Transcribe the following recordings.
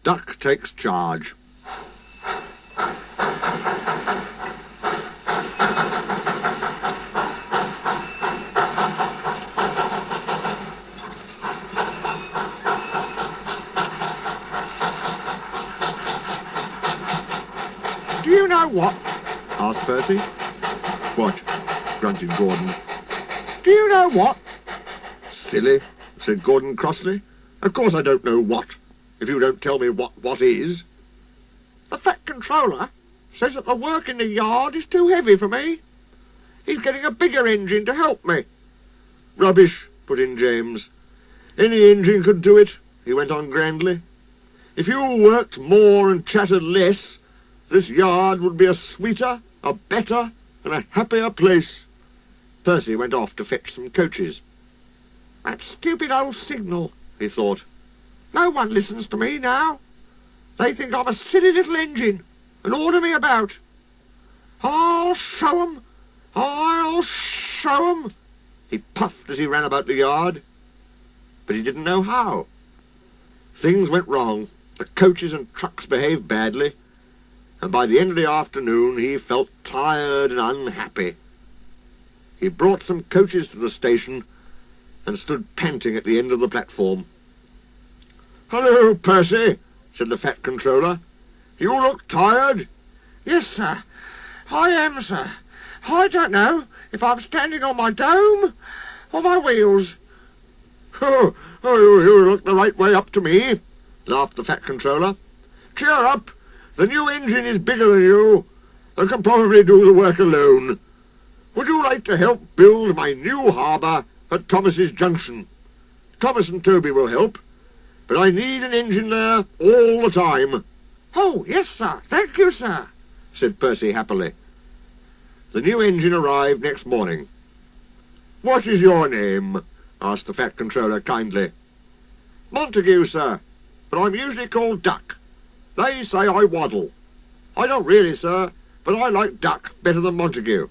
Duck takes charge. Do you know what? Asked Percy. What? Grunted Gordon. Do you know what? Silly, said Gordon crossly. Of course I don't know what, if you don't tell me what is. The Fat Controller says that the work in the yard is too heavy for me. He's getting a bigger engine to help me. Rubbish, put in James. Any engine could do it, he went on grandly. If you worked more and chattered less, this yard would be a sweeter, a better, and a happier place. Percy went off to fetch some coaches. That stupid old Signal, he thought. No one listens to me now. They think I'm a silly little engine and order me about. I'll show 'em. I'll show 'em. He puffed as he ran about the yard, but he didn't know how. Things went wrong. The coaches and trucks behaved badly, and by the end of the afternoon he felt tired and unhappy. He brought some coaches to the station and stood panting at the end of the platform. "Hello, Percy," said the Fat Controller. "You look tired." "Yes, sir. I am, sir. I don't know if I'm standing on my dome or my wheels." Oh, you look the right way up to me," laughed the Fat Controller. "Cheer up. The new engine is bigger than you and can probably do the work alone. Would you like to help build my new harbour at Thomas's Junction? Thomas and Toby will help, but I need an engine there all the time." "Oh, yes, sir. Thank you, sir," said Percy happily. The new engine arrived next morning. "What is your name?" asked the Fat Controller kindly. "Montague, sir, but I'm usually called Duck. They say I waddle. I don't really, sir, but I like Duck better than Montague."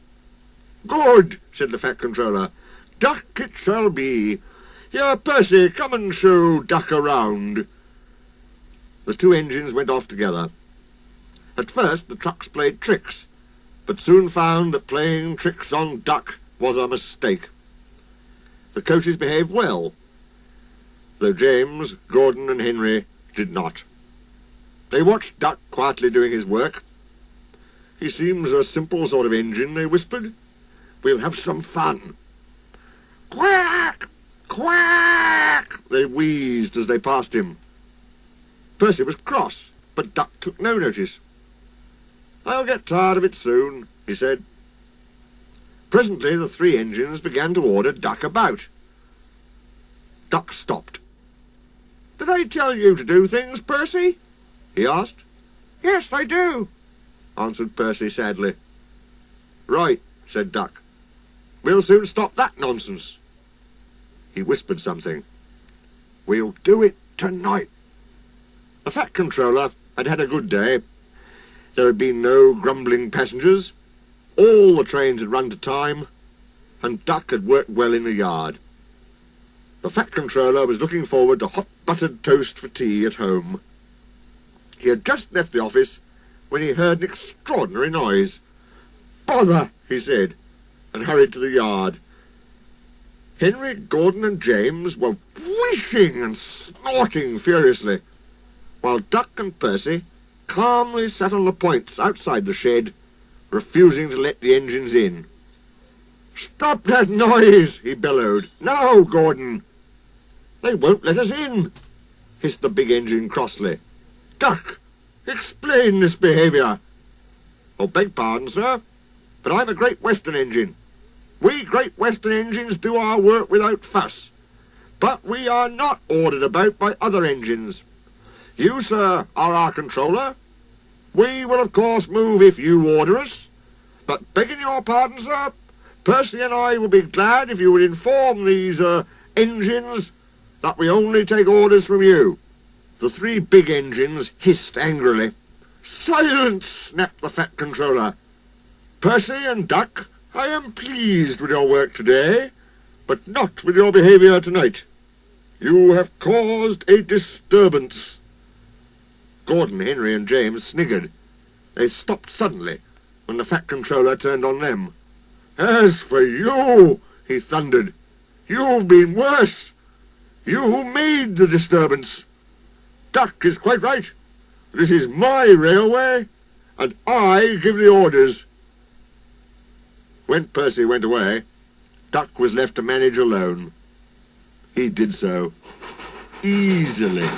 "Good," said the Fat Controller. "Duck it shall be. Here, Percy, come and show Duck around." The two engines went off together. At first the trucks played tricks, but soon found that playing tricks on Duck was a mistake. The coaches behaved well, though James, Gordon and Henry did not. They watched Duck quietly doing his work. "He seems a simple sort of engine," they whispered. "We'll have some fun." "Quack! Quack!" they wheezed as they passed him. Percy was cross, but Duck took no notice. "I'll get tired of it soon," he said. Presently the three engines began to order Duck about. Duck stopped. "Did I tell you to do things, Percy?" he asked. "Yes, they do," answered Percy sadly. "Right," said Duck. "We'll soon stop that nonsense." He whispered something. "We'll do it tonight." The Fat Controller had had a good day. There had been no grumbling passengers. All the trains had run to time, and Duck had worked well in the yard. The Fat Controller was looking forward to hot buttered toast for tea at home. He had just left the office when he heard an extraordinary noise. "Bother," he said, and hurried to the yard. Henry, Gordon and James were whooshing and snorting furiously, while Duck and Percy calmly sat on the points outside the shed, refusing to let the engines in. "Stop that noise," he bellowed. "Now, Gordon." "They won't let us in," hissed the big engine crossly. "Duck, explain this behaviour." "Oh, beg pardon, sir, but I'm a Great Western engine. We Great Western engines do our work without fuss, but we are not ordered about by other engines. You, sir, are our controller. We will, of course, move if you order us, but begging your pardon, sir, Percy and I will be glad if you would inform these, engines that we only take orders from you." The three big engines hissed angrily. "Silence!" snapped the Fat Controller. "Percy and Duck, I am pleased with your work today, but not with your behaviour tonight. You have caused a disturbance." Gordon, Henry and James sniggered. They stopped suddenly when the Fat Controller turned on them. "As for you," he thundered, "you've been worse. You made the disturbance. Duck is quite right. This is my railway, and I give the orders." When Percy went away, Duck was left to manage alone. He did so easily.